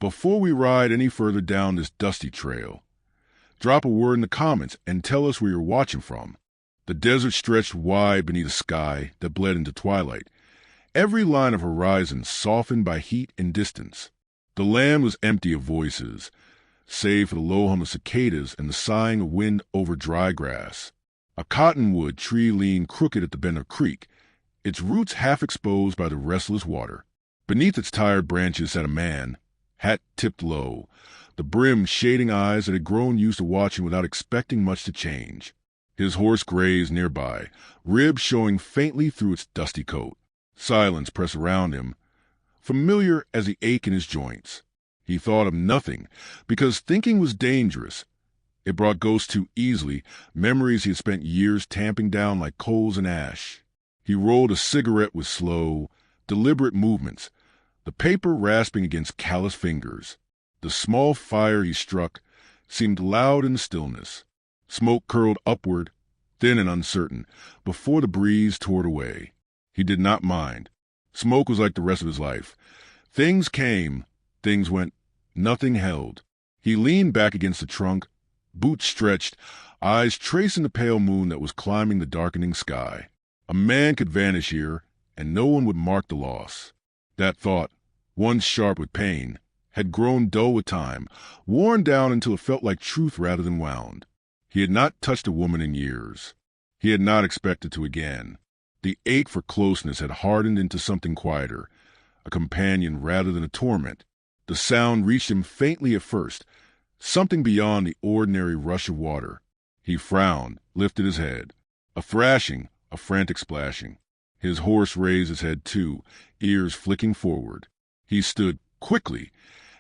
Before we ride any further down this dusty trail, drop a word in the comments and tell us where you're watching from. The desert stretched wide beneath a sky that bled into twilight, every line of horizon softened by heat and distance. The land was empty of voices, save for the low hum of cicadas and the sighing of wind over dry grass. A cottonwood tree leaned crooked at the bend of a creek, its roots half exposed by the restless water. Beneath its tired branches sat a man, hat tipped low, the brim shading eyes that had grown used to watching without expecting much to change. His horse grazed nearby, ribs showing faintly through its dusty coat. Silence pressed around him, familiar as the ache in his joints. He thought of nothing, because thinking was dangerous. It brought ghosts too easily, memories he had spent years tamping down like coals in ash. He rolled a cigarette with slow, deliberate movements, the paper rasping against callous fingers. The small fire he struck seemed loud in the stillness. Smoke curled upward, thin and uncertain, before the breeze tore it away. He did not mind. Smoke was like the rest of his life. Things came, things went, nothing held. He leaned back against the trunk, boots stretched, eyes tracing the pale moon that was climbing the darkening sky. A man could vanish here, and no one would mark the loss. That thought, once sharp with pain, had grown dull with time, worn down until it felt like truth rather than wound. He had not touched a woman in years. He had not expected to again. The ache for closeness had hardened into something quieter, a companion rather than a torment. The sound reached him faintly at first, something beyond the ordinary rush of water. He frowned, lifted his head. A thrashing, a frantic splashing. His horse raised his head too, ears flicking forward. He stood quickly,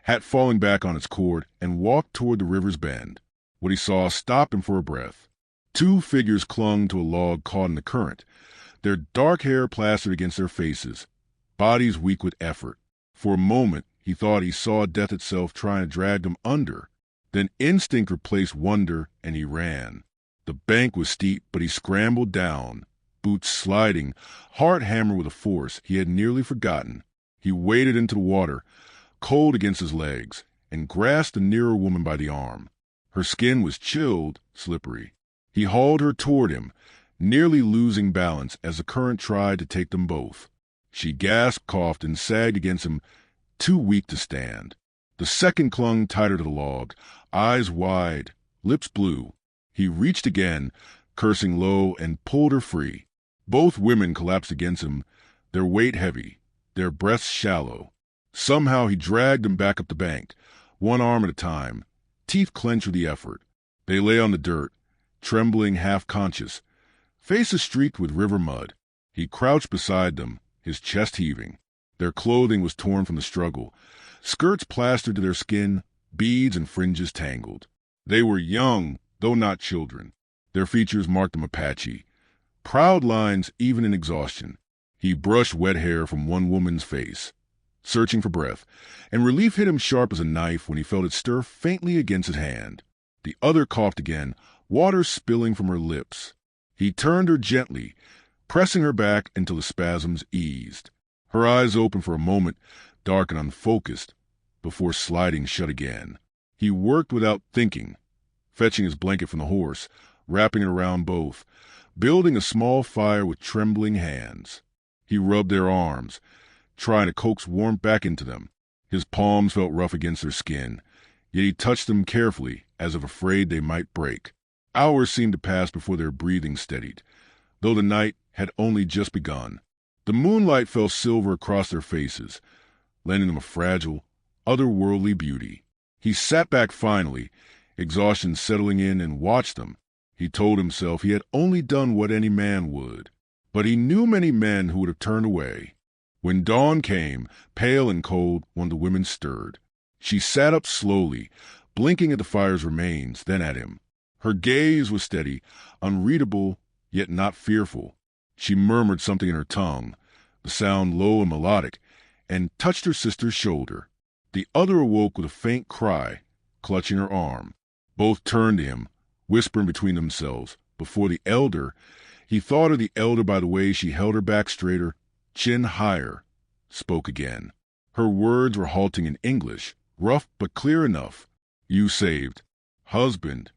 hat falling back on its cord, and walked toward the river's bend. What he saw stopped him for a breath. Two figures clung to a log caught in the current, their dark hair plastered against their faces, bodies weak with effort. For a moment, he thought he saw death itself trying to drag them under. Then instinct replaced wonder, and he ran. The bank was steep, but he scrambled down, boots sliding, heart hammered with a force he had nearly forgotten. He waded into the water, cold against his legs, and grasped the nearer woman by the arm. Her skin was chilled, slippery. He hauled her toward him, nearly losing balance as the current tried to take them both. She gasped, coughed, and sagged against him, too weak to stand. The second clung tighter to the log, eyes wide, lips blue. He reached again, cursing low, and pulled her free. Both women collapsed against him, their weight heavy, their breaths shallow. Somehow he dragged them back up the bank, one arm at a time, teeth clenched with the effort. They lay on the dirt, trembling, half-conscious, faces streaked with river mud. He crouched beside them, his chest heaving. Their clothing was torn from the struggle, skirts plastered to their skin, beads and fringes tangled. They were young, though not children. Their features marked them Apache, proud lines even in exhaustion. He brushed wet hair from one woman's face, searching for breath, and relief hit him sharp as a knife when he felt it stir faintly against his hand. The other coughed again, water spilling from her lips. He turned her gently, pressing her back until the spasms eased. Her eyes opened for a moment, dark and unfocused, before sliding shut again. He worked without thinking, fetching his blanket from the horse, wrapping it around both, building a small fire with trembling hands. He rubbed their arms, trying to coax warmth back into them. His palms felt rough against their skin, yet he touched them carefully, as if afraid they might break. Hours seemed to pass before their breathing steadied, though the night had only just begun. The moonlight fell silver across their faces, lending them a fragile, otherworldly beauty. He sat back finally, exhaustion settling in, and watched them. He told himself he had only done what any man would, but he knew many men who would have turned away. When dawn came, pale and cold, one of the women stirred. She sat up slowly, blinking at the fire's remains, then at him. Her gaze was steady, unreadable, yet not fearful. She murmured something in her tongue, the sound low and melodic, and touched her sister's shoulder. The other awoke with a faint cry, clutching her arm. Both turned to him, whispering between themselves. Before the elder, he thought of the elder by the way she held her back straighter, chin higher, spoke again. Her words were halting in English, rough but clear enough. "You saved. Husband."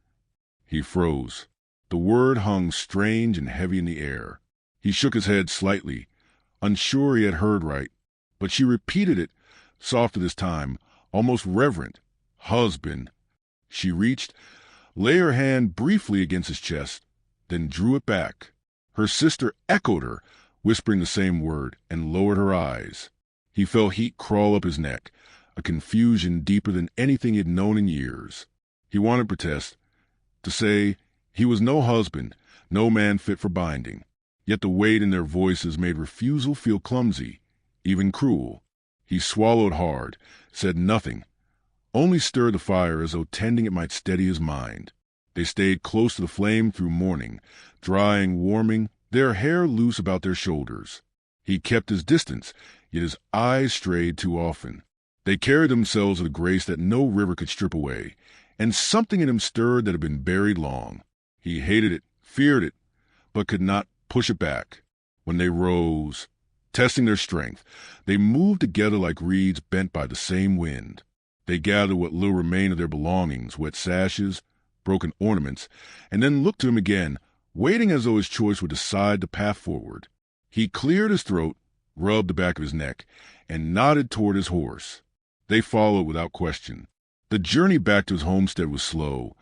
He froze. The word hung strange and heavy in the air. He shook his head slightly, unsure he had heard right, but she repeated it, softer this time, almost reverent. "Husband." She reached, lay her hand briefly against his chest, then drew it back. Her sister echoed her, whispering the same word, and lowered her eyes. He felt heat crawl up his neck, a confusion deeper than anything he had known in years. He wanted to protest, to say he was no husband, no man fit for binding. Yet the weight in their voices made refusal feel clumsy, even cruel. He swallowed hard, said nothing, only stirred the fire as though tending it might steady his mind. They stayed close to the flame through morning, drying, warming, their hair loose about their shoulders. He kept his distance, yet his eyes strayed too often. They carried themselves with a grace that no river could strip away, and something in him stirred that had been buried long. He hated it, feared it, but could not push it back. When they rose, testing their strength, they moved together like reeds bent by the same wind. They gathered what little remained of their belongings, wet sashes, broken ornaments, and then looked to him again, waiting as though his choice would decide the path forward. He cleared his throat, rubbed the back of his neck, and nodded toward his horse. They followed without question. The journey back to his homestead was slow,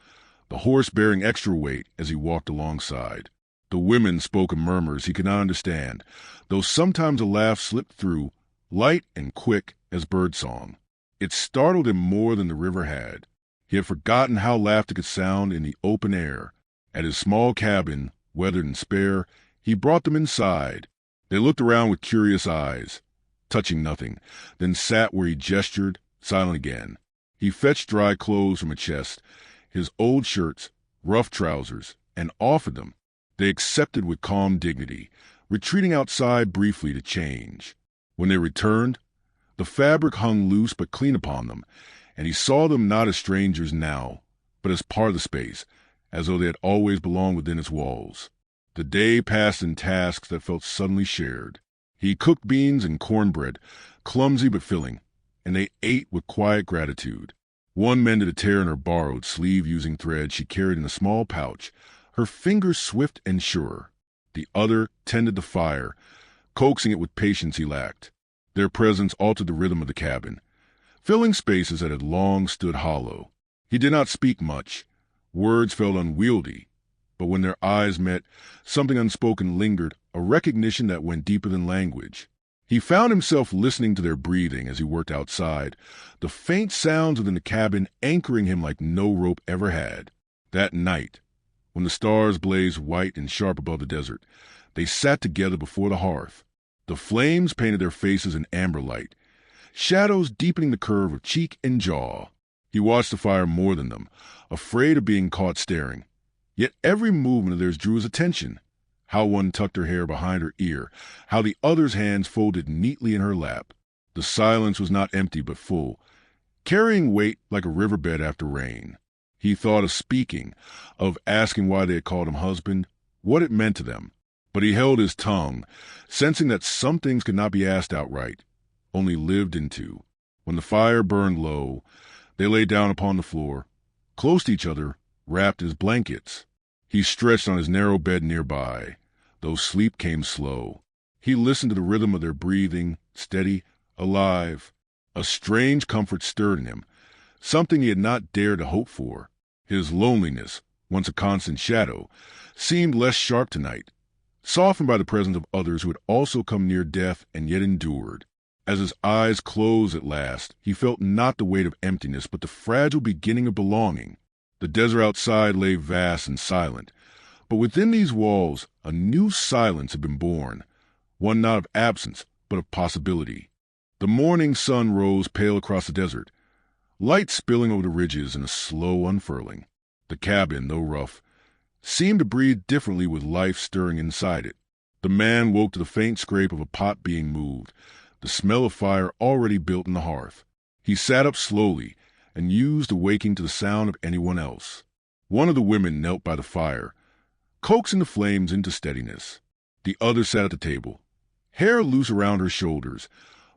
the horse bearing extra weight as he walked alongside. The women spoke in murmurs he could not understand, though sometimes a laugh slipped through, light and quick as birdsong. It startled him more than the river had. He had forgotten how laughter could sound in the open air. At his small cabin, weathered and spare, he brought them inside. They looked around with curious eyes, touching nothing, then sat where he gestured, silent again. He fetched dry clothes from a chest, his old shirts, rough trousers, and offered them. They accepted with calm dignity, retreating outside briefly to change. When they returned, the fabric hung loose but clean upon them, and he saw them not as strangers now, but as part of the space, as though they had always belonged within its walls. The day passed in tasks that felt suddenly shared. He cooked beans and cornbread, clumsy but filling, and they ate with quiet gratitude. One mended a tear in her borrowed sleeve-using thread she carried in a small pouch, her fingers swift and sure. The other tended the fire, coaxing it with patience he lacked. Their presence altered the rhythm of the cabin, filling spaces that had long stood hollow. He did not speak much. Words felt unwieldy, but when their eyes met, something unspoken lingered, a recognition that went deeper than language. He found himself listening to their breathing as he worked outside, the faint sounds within the cabin anchoring him like no rope ever had. That night, when the stars blazed white and sharp above the desert, they sat together before the hearth. The flames painted their faces in amber light, shadows deepening the curve of cheek and jaw. He watched the fire more than them, afraid of being caught staring. Yet every movement of theirs drew his attention. How one tucked her hair behind her ear, how the other's hands folded neatly in her lap. The silence was not empty but full, carrying weight like a riverbed after rain. He thought of speaking, of asking why they had called him husband, what it meant to them. But he held his tongue, sensing that some things could not be asked outright, only lived into. When the fire burned low, they lay down upon the floor, close to each other, wrapped in his blankets. He stretched on his narrow bed nearby, though sleep came slow. He listened to the rhythm of their breathing, steady, alive. A strange comfort stirred in him, something he had not dared to hope for. His loneliness, once a constant shadow, seemed less sharp tonight, softened by the presence of others who had also come near death and yet endured. As his eyes closed at last, he felt not the weight of emptiness, but the fragile beginning of belonging. The desert outside lay vast and silent, but within these walls a new silence had been born, one not of absence, but of possibility. The morning sun rose pale across the desert, light spilling over the ridges in a slow unfurling. The cabin, though rough, seemed to breathe differently with life stirring inside it. The man woke to the faint scrape of a pot being moved, the smell of fire already built in the hearth. He sat up slowly and used the waking to the sound of anyone else. One of the women knelt by the fire, coaxing the flames into steadiness. The other sat at the table, hair loose around her shoulders,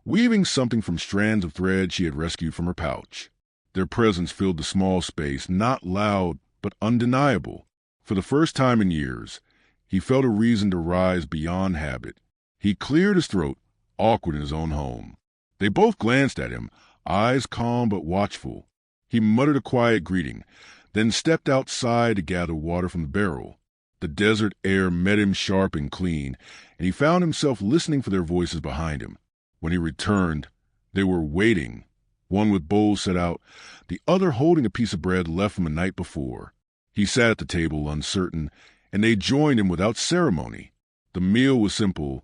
weaving something from strands of thread she had rescued from her pouch. Their presence filled the small space, not loud, but undeniable. For the first time in years, he felt a reason to rise beyond habit. He cleared his throat, awkward in his own home. They both glanced at him, eyes calm but watchful. He muttered a quiet greeting, then stepped outside to gather water from the barrel. The desert air met him sharp and clean, and he found himself listening for their voices behind him. When he returned, they were waiting, one with bowls set out, the other holding a piece of bread left from the night before. He sat at the table, uncertain, and they joined him without ceremony. The meal was simple,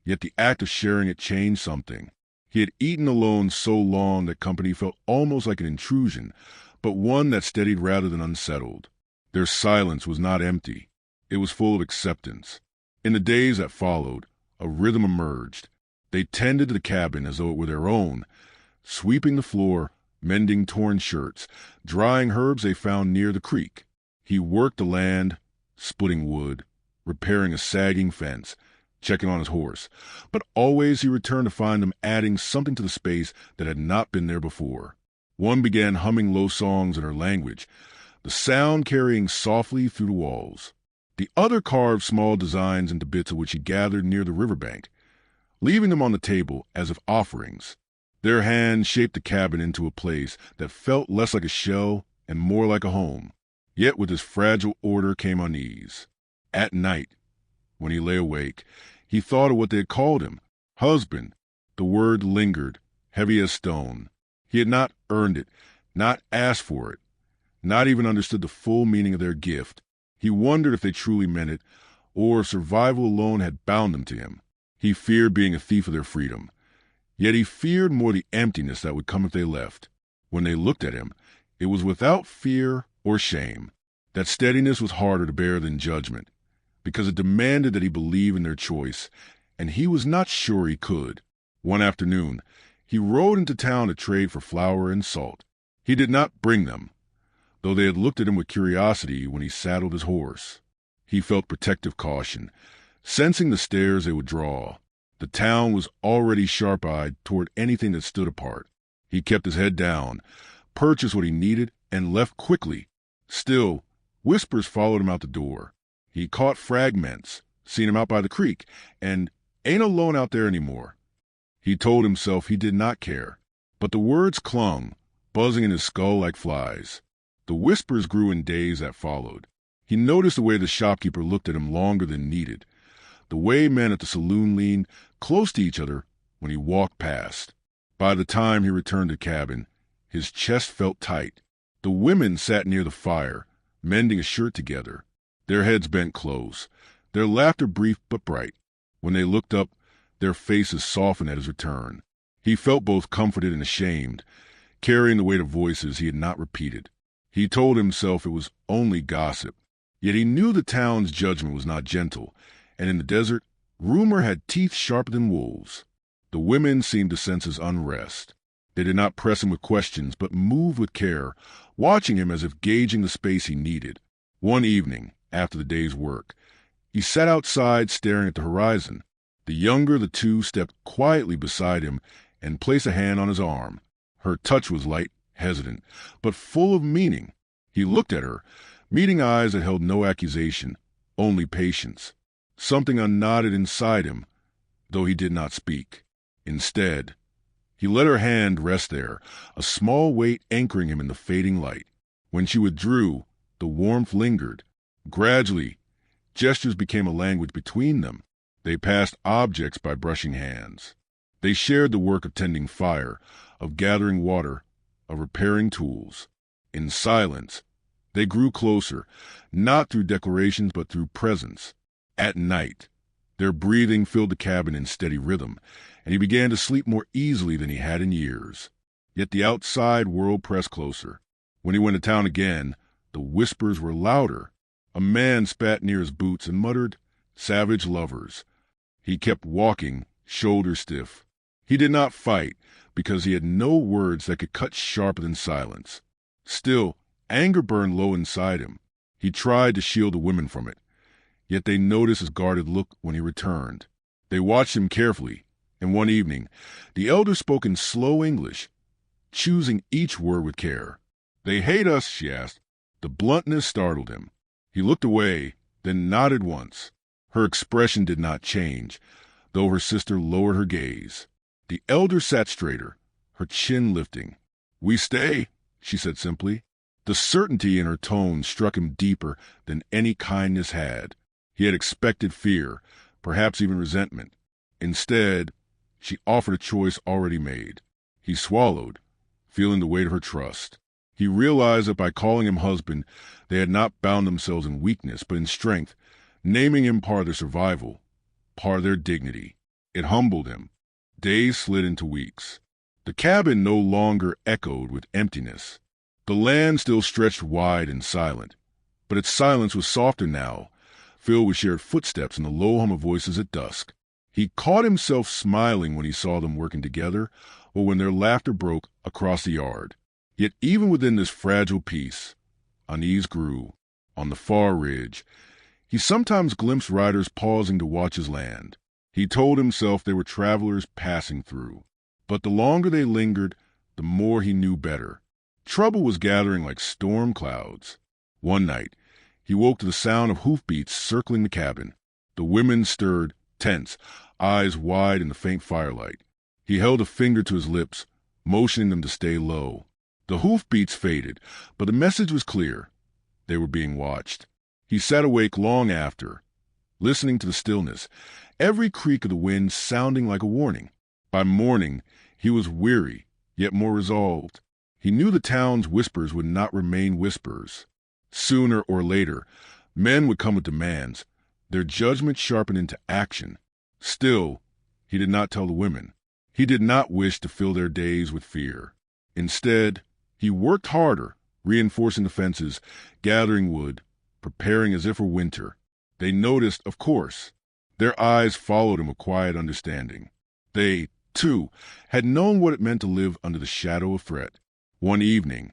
yet the act of sharing it changed something. He had eaten alone so long that company felt almost like an intrusion, but one that steadied rather than unsettled. Their silence was not empty. It was full of acceptance. In the days that followed, a rhythm emerged. They tended to the cabin as though it were their own, sweeping the floor, mending torn shirts, drying herbs they found near the creek. He worked the land, splitting wood, repairing a sagging fence, checking on his horse, but always he returned to find them adding something to the space that had not been there before. One began humming low songs in her language, the sound carrying softly through the walls. The other carved small designs into bits of which he gathered near the riverbank, leaving them on the table as if offerings. Their hands shaped the cabin into a place that felt less like a shell and more like a home. Yet with this fragile order came unease. At night, when he lay awake, he thought of what they had called him, husband. The word lingered, heavy as stone. He had not earned it, not asked for it, not even understood the full meaning of their gift. He wondered if they truly meant it, or if survival alone had bound them to him. He feared being a thief of their freedom. Yet he feared more the emptiness that would come if they left. When they looked at him, it was without fear or shame. That steadiness was harder to bear than judgment, because it demanded that he believe in their choice, and he was not sure he could. One afternoon, he rode into town to trade for flour and salt. He did not bring them, though they had looked at him with curiosity when he saddled his horse. He felt protective caution, sensing the stares they would draw. The town was already sharp-eyed toward anything that stood apart. He kept his head down, purchased what he needed, and left quickly. Still, whispers followed him out the door. He caught fragments, seen him out by the creek, and ain't alone out there anymore. He told himself he did not care, but the words clung, buzzing in his skull like flies. The whispers grew in days that followed. He noticed the way the shopkeeper looked at him longer than needed, the way men at the saloon leaned close to each other when he walked past. By the time he returned to the cabin, his chest felt tight. The women sat near the fire, mending a shirt together, their heads bent close, their laughter brief but bright. When they looked up, their faces softened at his return. He felt both comforted and ashamed, carrying the weight of voices he had not repeated. He told himself it was only gossip, yet he knew the town's judgment was not gentle, and in the desert, rumor had teeth sharper than wolves. The women seemed to sense his unrest. They did not press him with questions, but moved with care, watching him as if gauging the space he needed. One evening, after the day's work, he sat outside staring at the horizon. The younger of the two stepped quietly beside him and placed a hand on his arm. Her touch was light, hesitant, but full of meaning. He looked at her, meeting eyes that held no accusation, only patience. Something unknotted inside him, though he did not speak. Instead, he let her hand rest there, a small weight anchoring him in the fading light. When she withdrew, the warmth lingered. Gradually, gestures became a language between them. They passed objects by brushing hands. They shared the work of tending fire, of gathering water, of repairing tools. In silence, they grew closer, not through declarations but through presence. At night, their breathing filled the cabin in steady rhythm, and he began to sleep more easily than he had in years. Yet the outside world pressed closer. When he went to town again, the whispers were louder. A man spat near his boots and muttered, "Savage lovers." He kept walking, shoulders stiff. He did not fight, because he had no words that could cut sharper than silence. Still, anger burned low inside him. He tried to shield the women from it, yet they noticed his guarded look when he returned. They watched him carefully, And one evening, the elder spoke in slow English, choosing each word with care. "They hate us?" she asked. The bluntness startled him. He looked away, then nodded once. Her expression did not change, though her sister lowered her gaze. The elder sat straighter, her chin lifting. "We stay," she said simply. The certainty in her tone struck him deeper than any kindness had. He had expected fear, perhaps even resentment. Instead, she offered a choice already made. He swallowed, feeling the weight of her trust. He realized that by calling him husband, they had not bound themselves in weakness, but in strength, naming him part of their survival, part of their dignity. It humbled him. Days slid into weeks. The cabin no longer echoed with emptiness. The land still stretched wide and silent, but its silence was softer now, filled with shared footsteps and the low hum of voices at dusk. He caught himself smiling when he saw them working together, or when their laughter broke across the yard. Yet even within this fragile peace, unease grew. On the far ridge, he sometimes glimpsed riders pausing to watch his land. He told himself they were travelers passing through. But the longer they lingered, the more he knew better. Trouble was gathering like storm clouds. One night, he woke to the sound of hoofbeats circling the cabin. The women stirred, tense, eyes wide in the faint firelight. He held a finger to his lips, motioning them to stay low. The hoofbeats faded, but the message was clear. They were being watched. He sat awake long after, listening to the stillness, every creak of the wind sounding like a warning. By morning, he was weary, yet more resolved. He knew the town's whispers would not remain whispers. Sooner or later, men would come with demands, their judgment sharpened into action. Still, he did not tell the women. He did not wish to fill their days with fear. Instead, he worked harder, reinforcing the fences, gathering wood, preparing as if for winter. They noticed, of course. Their eyes followed him with quiet understanding. They, too, had known what it meant to live under the shadow of threat. One evening,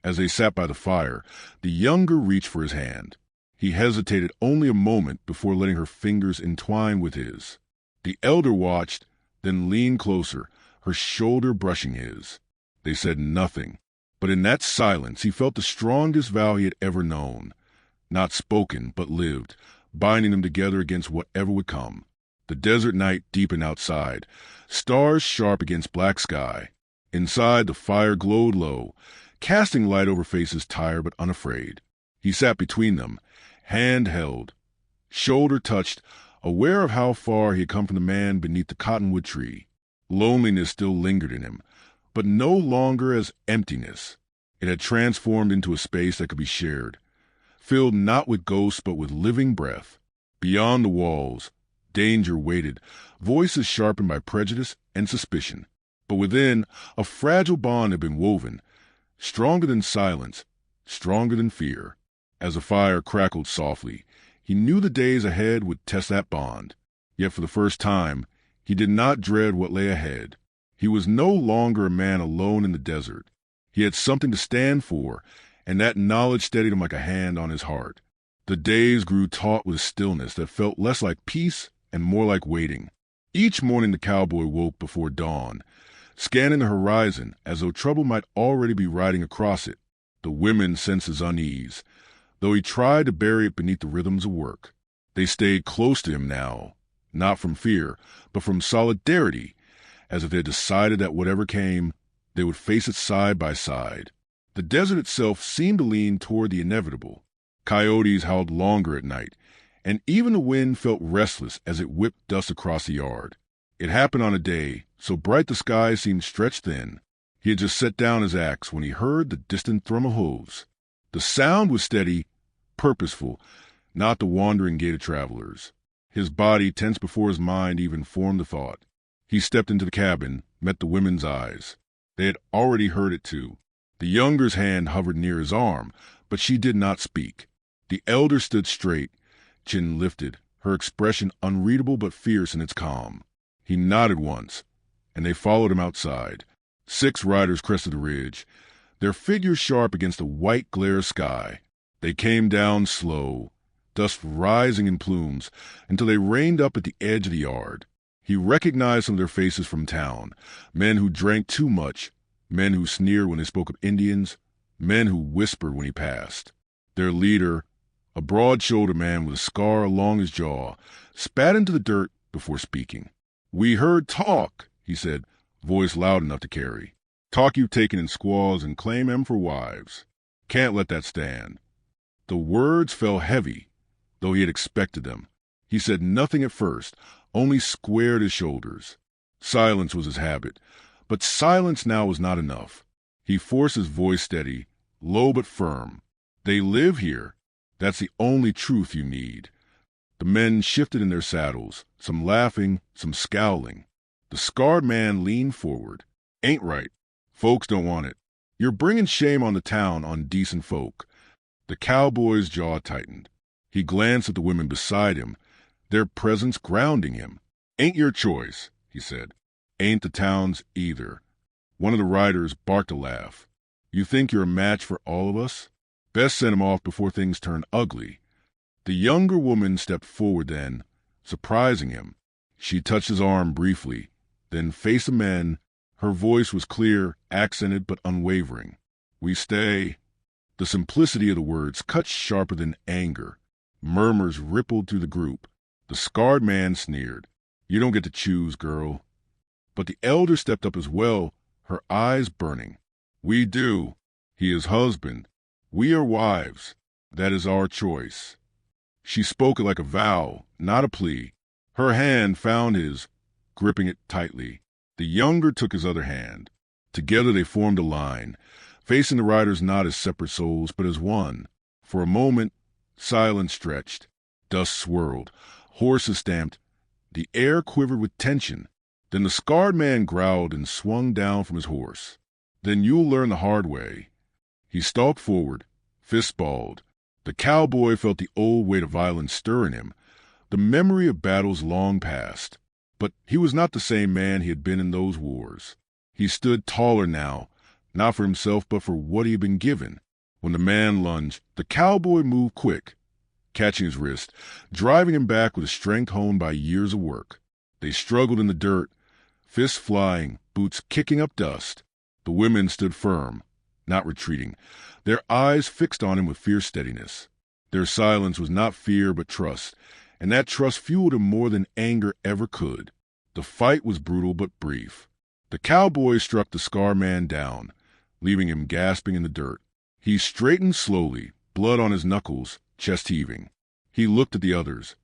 as they sat by the fire, the younger reached for his hand. He hesitated only a moment before letting her fingers entwine with his. The elder watched, then leaned closer, her shoulder brushing his. They said nothing, but in that silence he felt the strongest vow he had ever known. Not spoken, but lived, binding them together against whatever would come. The desert night deepened outside, stars sharp against black sky. Inside, the fire glowed low, casting light over faces tired but unafraid. He sat between them, hand held, shoulder touched, aware of how far he had come from the man beneath the cottonwood tree. Loneliness still lingered in him, but no longer as emptiness. It had transformed into a space that could be shared, filled not with ghosts but with living breath. Beyond the walls, danger waited, voices sharpened by prejudice and suspicion. But within, a fragile bond had been woven, stronger than silence, stronger than fear. As the fire crackled softly, he knew the days ahead would test that bond. Yet for the first time, he did not dread what lay ahead. He was no longer a man alone in the desert. He had something to stand for, and that knowledge steadied him like a hand on his heart. The days grew taut with stillness that felt less like peace and more like waiting. Each morning the cowboy woke before dawn, scanning the horizon as though trouble might already be riding across it. The women sensed his unease, though he tried to bury it beneath the rhythms of work. They stayed close to him now, not from fear, but from solidarity, as if they had decided that whatever came, they would face it side by side. The desert itself seemed to lean toward the inevitable. Coyotes howled longer at night, and even the wind felt restless as it whipped dust across the yard. It happened on a day so bright the sky seemed stretched thin. He had just set down his axe when he heard the distant thrum of hooves. The sound was steady, purposeful, not the wandering gait of travelers. His body tense before his mind even formed the thought. He stepped into the cabin, met the women's eyes. They had already heard it too. The younger's hand hovered near his arm, but she did not speak. The elder stood straight, chin lifted, her expression unreadable but fierce in its calm. He nodded once, and they followed him outside. 6 riders crested the ridge, their figures sharp against the white glare sky. They came down slow, dust rising in plumes, until they reined up at the edge of the yard. He recognized some of their faces from town, men who drank too much, men who sneered when they spoke of Indians, men who whispered when he passed. Their leader, a broad-shouldered man with a scar along his jaw, spat into the dirt before speaking. "We heard talk," he said, voice loud enough to carry. "Talk you've taken in squaws and claim 'em for wives. Can't let that stand." The words fell heavy, though he had expected them. He said nothing at first, only squared his shoulders. Silence was his habit, but silence now was not enough. He forced his voice steady, low but firm. "They live here. That's the only truth you need." The men shifted in their saddles, some laughing, some scowling. The scarred man leaned forward. "Ain't right. Folks don't want it. You're bringing shame on the town on decent folk." The cowboy's jaw tightened. He glanced at the women beside him, their presence grounding him. "Ain't your choice," he said. "Ain't the town's either." One of the riders barked a laugh. "You think you're a match for all of us? Best send him off before things turn ugly." The younger woman stepped forward then, surprising him. She touched his arm briefly, then faced the men. Her voice was clear, accented but unwavering. "We stay." The simplicity of the words cut sharper than anger. Murmurs rippled through the group. The scarred man sneered. "You don't get to choose, girl." But the elder stepped up as well, her eyes burning. "We do. He is husband. We are wives. That is our choice." She spoke it like a vow, not a plea. Her hand found his, gripping it tightly. The younger took his other hand. Together they formed a line, facing the riders not as separate souls, but as one. For a moment, silence stretched. Dust swirled. Horses stamped. The air quivered with tension. Then the scarred man growled and swung down from his horse. "Then you'll learn the hard way." He stalked forward, fists balled. The cowboy felt the old weight of violence stir in him, the memory of battles long past. But he was not the same man he had been in those wars. He stood taller now, not for himself but for what he had been given. When the man lunged, the cowboy moved quick, catching his wrist, driving him back with a strength honed by years of work. They struggled in the dirt, fists flying, boots kicking up dust. The women stood firm, not retreating, their eyes fixed on him with fierce steadiness. Their silence was not fear but trust, and that trust fueled him more than anger ever could. The fight was brutal but brief. The cowboy struck the scar man down, leaving him gasping in the dirt. He straightened slowly, blood on his knuckles, chest heaving. He looked at the others,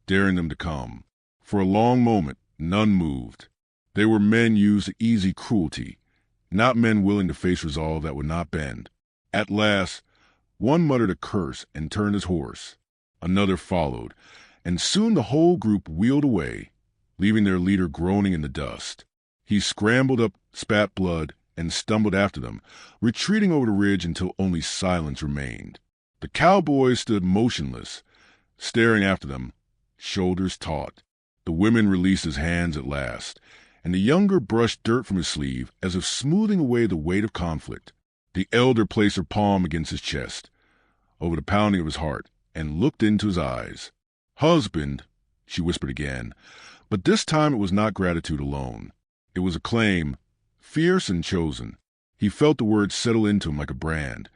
daring them to come. For a long moment, none moved. They were men used to easy cruelty, not men willing to face resolve that would not bend. At last, one muttered a curse and turned his horse. Another followed, and soon the whole group wheeled away, leaving their leader groaning in the dust. He scrambled up, spat blood, and stumbled after them, retreating over the ridge until only silence remained. The cowboy stood motionless, staring after them, shoulders taut. The women released his hands at last, and the younger brushed dirt from his sleeve as if smoothing away the weight of conflict. The elder placed her palm against his chest, over the pounding of his heart, and looked into his eyes. "Husband," she whispered again, but this time it was not gratitude alone. It was a claim, fierce and chosen. He felt the words settle into him like a brand,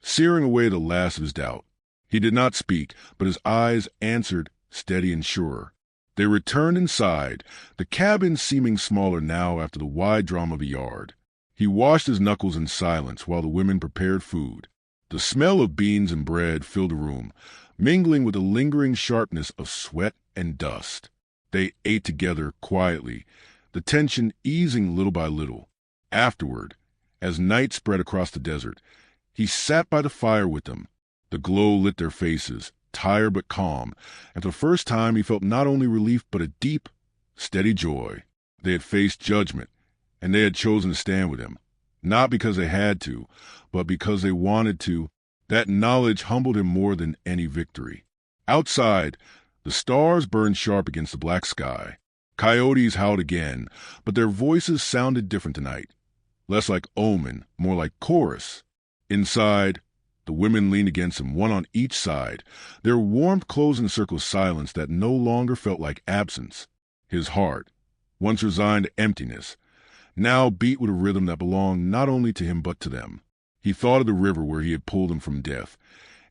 searing away the last of his doubt. He did not speak, but his eyes answered, steady and sure. They returned inside, the cabin seeming smaller now after the wide drama of a yard. He washed his knuckles in silence while the women prepared food. The smell of beans and bread filled the room, mingling with the lingering sharpness of sweat and dust. They ate together quietly, the tension easing little by little. Afterward, as night spread across the desert, he sat by the fire with them. The glow lit their faces, tired but calm, and for the first time he felt not only relief but a deep, steady joy. They had faced judgment, and they had chosen to stand with him, not because they had to, but because they wanted to. That knowledge humbled him more than any victory. Outside, the stars burned sharp against the black sky. Coyotes howled again, but their voices sounded different tonight, less like omen, more like chorus. Inside, the women leaned against him, one on each side, their warmth closing the circle of silence that no longer felt like absence. His heart, once resigned to emptiness, now beat with a rhythm that belonged not only to him but to them. He thought of the river where he had pulled them from death,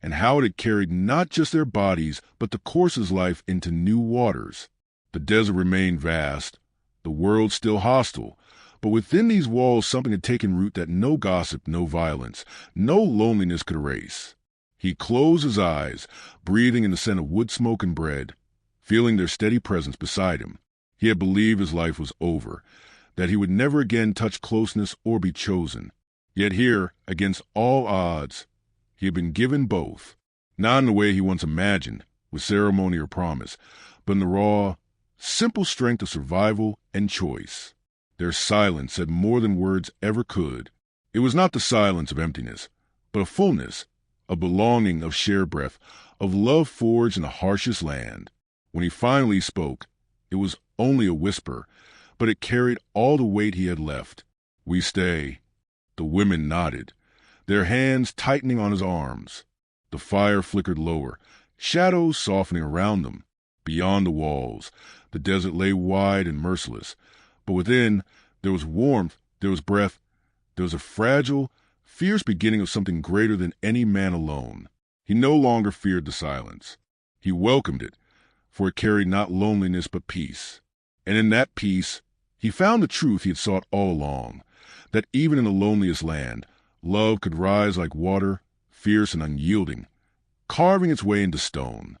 and how it had carried not just their bodies, but the course's life into new waters. The desert remained vast, the world still hostile, but within these walls something had taken root that no gossip, no violence, no loneliness could erase. He closed his eyes, breathing in the scent of wood smoke and bread, feeling their steady presence beside him. He had believed his life was over, that he would never again touch closeness or be chosen. Yet here, against all odds, he had been given both, not in the way he once imagined, with ceremony or promise, but in the raw, simple strength of survival and choice. Their silence said more than words ever could. It was not the silence of emptiness, but a fullness, a belonging of shared breath, of love forged in the harshest land. When he finally spoke, it was only a whisper, but it carried all the weight he had left. "We stay." The women nodded, their hands tightening on his arms. The fire flickered lower, shadows softening around them. Beyond the walls, the desert lay wide and merciless, but within there was warmth, there was breath, there was a fragile, fierce beginning of something greater than any man alone. He no longer feared the silence. He welcomed it, for it carried not loneliness but peace. And in that peace, he found the truth he had sought all along, that even in the loneliest land, love could rise like water, fierce and unyielding, carving its way into stone.